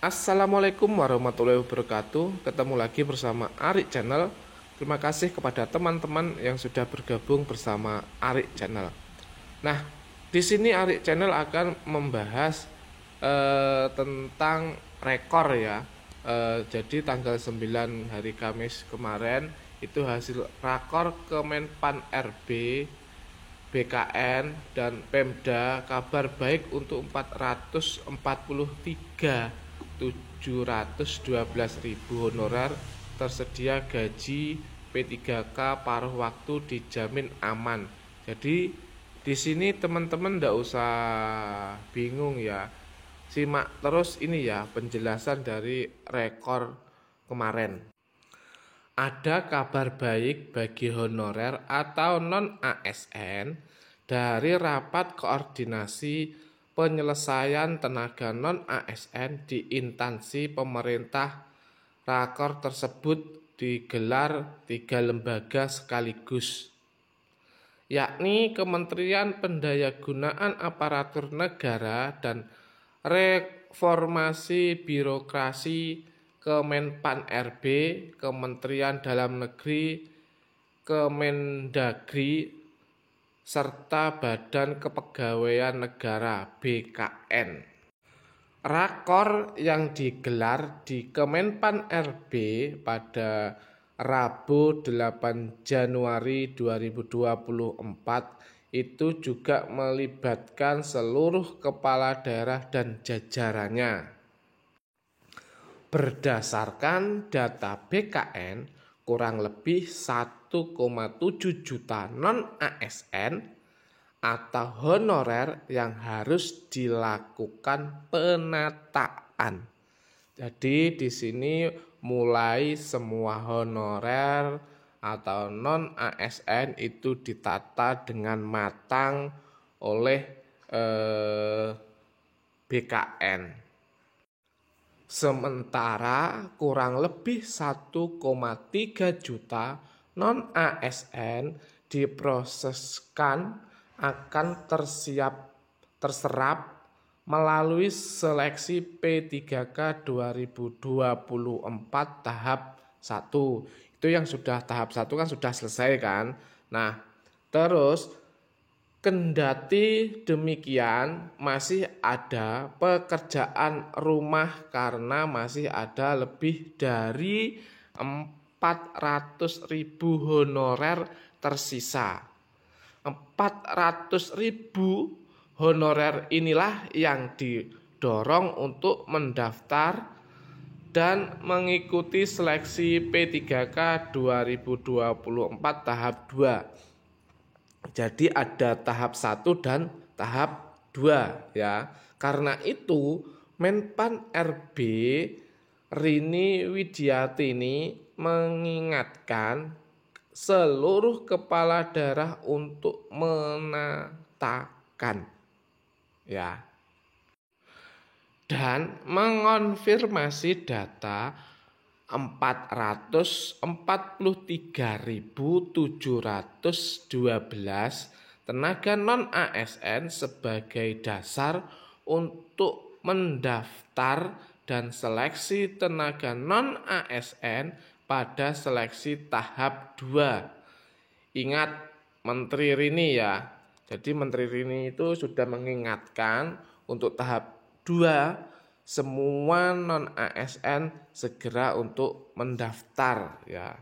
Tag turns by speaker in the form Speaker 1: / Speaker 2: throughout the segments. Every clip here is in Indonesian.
Speaker 1: Assalamualaikum warahmatullahi wabarakatuh. Ketemu lagi bersama Arik Channel. Terima kasih kepada teman-teman yang sudah bergabung bersama Arik Channel. Nah, di sini Arik Channel akan membahas tentang rekor ya. Jadi tanggal 9 hari Kamis kemarin itu hasil rakor Kemenpan RB, BKN dan Pemda. Kabar baik untuk 443.712.000 honorer tersedia gaji P3K paruh waktu dijamin aman. Jadi di sini teman-teman ndak usah bingung ya. Simak terus ini ya penjelasan dari rekor kemarin. Ada kabar baik bagi honorer atau non-ASN dari rapat koordinasi penyelesaian tenaga non-ASN di instansi pemerintah. Rakor tersebut digelar 3 lembaga sekaligus, yakni Kementerian Pendayagunaan Aparatur Negara dan Reformasi Birokrasi, Kemenpan RB, Kementerian Dalam Negeri, Kemendagri, serta Badan Kepegawaian Negara BKN. Rakor yang digelar di Kemenpan RB pada Rabu 8 Januari 2024 itu juga melibatkan seluruh kepala daerah dan jajarannya. Berdasarkan data BKN, kurang lebih 1,7 juta non-ASN atau honorer yang harus dilakukan penataan. Jadi di sini mulai semua honorer atau non-ASN itu ditata dengan matang oleh BKN. Sementara kurang lebih 1,3 juta non-ASN diproseskan akan terserap melalui seleksi P3K 2024 tahap 1. Itu yang sudah tahap 1 kan sudah selesai kan. Nah, terus kendati demikian masih ada pekerjaan rumah karena masih ada lebih dari 400.000 honorer tersisa. 400.000 honorer inilah yang didorong untuk mendaftar dan mengikuti seleksi P3K 2024 tahap 2. Jadi ada tahap 1 dan tahap 2 ya. Karena itu Menpan RB Rini Widiatini mengingatkan seluruh kepala daerah untuk menatakan ya dan mengonfirmasi data 443.712 tenaga non-ASN sebagai dasar untuk mendaftar dan seleksi tenaga non-ASN pada seleksi tahap 2. Ingat Menteri Rini ya. Jadi Menteri Rini itu sudah mengingatkan untuk tahap 2 semua non-ASN segera untuk mendaftar ya.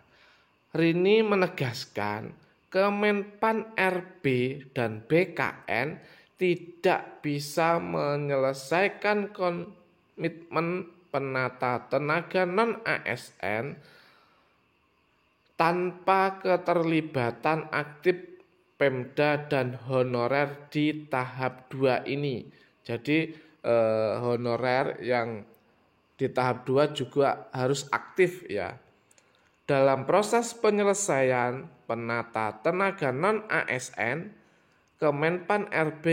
Speaker 1: Rini menegaskan Kemenpan RB dan BKN tidak bisa menyelesaikan komitmen penata tenaga non-ASN tanpa keterlibatan aktif Pemda dan honorer di tahap 2 ini. Jadi honorer yang di tahap 2 juga harus aktif ya. Dalam proses penyelesaian penata tenaga non-ASN, Kemenpan RB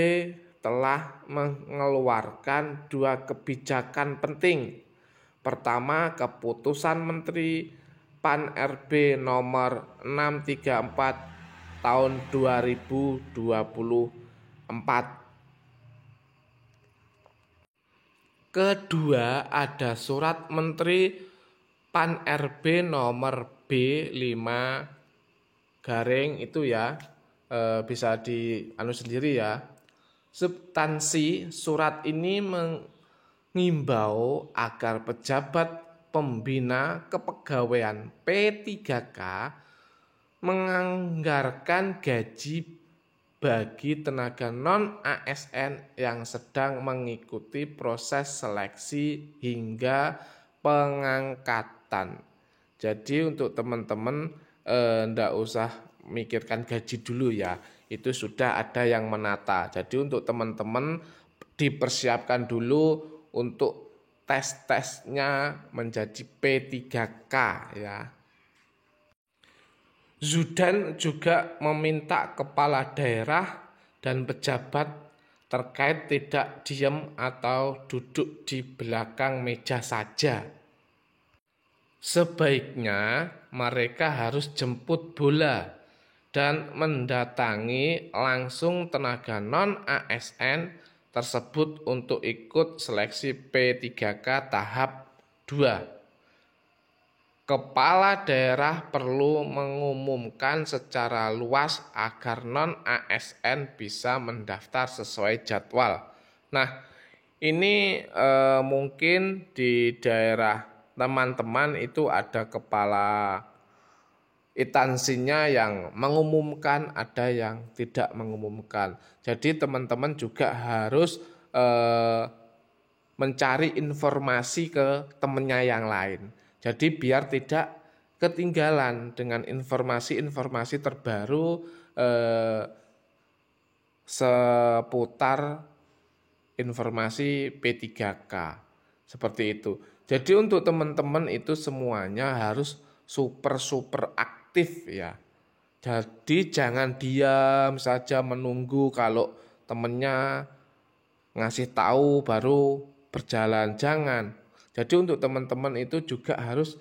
Speaker 1: telah mengeluarkan 2 kebijakan penting. Pertama, keputusan Menteri Pan RB nomor 634 tahun 2024 Kedua, ada surat Menteri Pan RB nomor B5 garing itu ya, bisa sendiri ya. Substansi surat ini mengimbau agar pejabat pembina kepegawaian P3K menganggarkan gaji bagi tenaga non-ASN yang sedang mengikuti proses seleksi hingga pengangkatan. Jadi untuk teman-teman ndak usah mikirkan gaji dulu ya, itu sudah ada yang menata. Jadi untuk teman-teman dipersiapkan dulu untuk tes-tesnya menjadi P3K ya. Zudan juga meminta kepala daerah dan pejabat terkait tidak diam atau duduk di belakang meja saja. Sebaiknya mereka harus jemput bola dan mendatangi langsung tenaga non-ASN tersebut untuk ikut seleksi P3K tahap 2. Kepala daerah perlu mengumumkan secara luas agar non-ASN bisa mendaftar sesuai jadwal. Nah, ini mungkin di daerah teman-teman itu ada kepala instansinya yang mengumumkan, ada yang tidak mengumumkan. Jadi teman-teman juga harus mencari informasi ke temannya yang lain. Jadi biar tidak ketinggalan dengan informasi-informasi terbaru seputar informasi P3K. Seperti itu. Jadi untuk teman-teman itu semuanya harus super aktif ya. Jadi jangan diam saja menunggu kalau temennya ngasih tahu baru berjalan, jangan. Jadi untuk teman-teman itu juga harus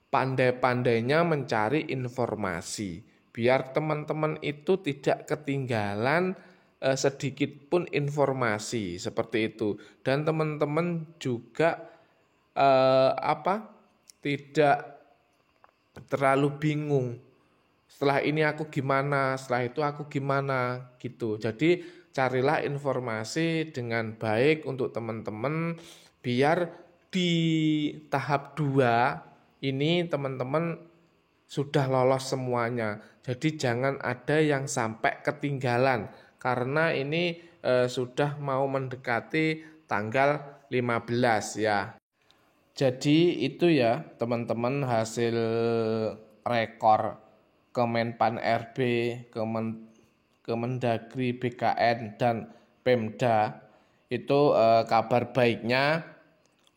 Speaker 1: pandai-pandainya mencari informasi. Biar teman-teman itu tidak ketinggalan sedikit pun informasi seperti itu. Dan teman-teman juga tidak terlalu bingung. Setelah ini aku gimana, setelah itu aku gimana gitu. Jadi carilah informasi dengan baik untuk teman-teman biar di tahap 2 ini teman-teman sudah lolos semuanya. Jadi jangan ada yang sampai ketinggalan karena ini sudah mau mendekati tanggal 15 ya. Jadi itu ya teman-teman hasil rekor Kemenpan RB, Kemendagri BKN dan Pemda itu kabar baiknya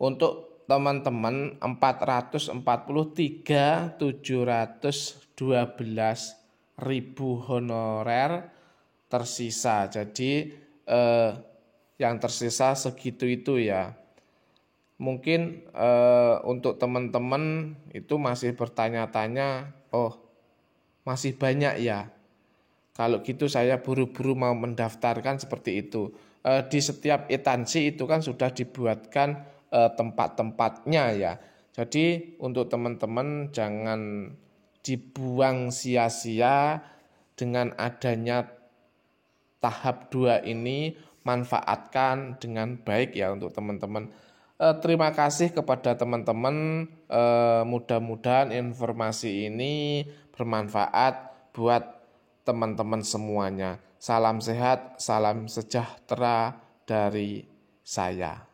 Speaker 1: untuk teman-teman 443.712.000 honorer tersisa. Jadi yang tersisa segitu itu ya. Mungkin untuk teman-teman itu masih bertanya-tanya, oh masih banyak ya. Kalau gitu saya buru-buru mau mendaftarkan seperti itu. Di setiap instansi itu kan sudah dibuatkan tempat-tempatnya ya. Jadi untuk teman-teman jangan dibuang sia-sia dengan adanya tahap 2 ini, manfaatkan dengan baik ya untuk teman-teman. Terima kasih kepada teman-teman. Mudah-mudahan informasi ini bermanfaat buat teman-teman semuanya. Salam sehat, salam sejahtera dari saya.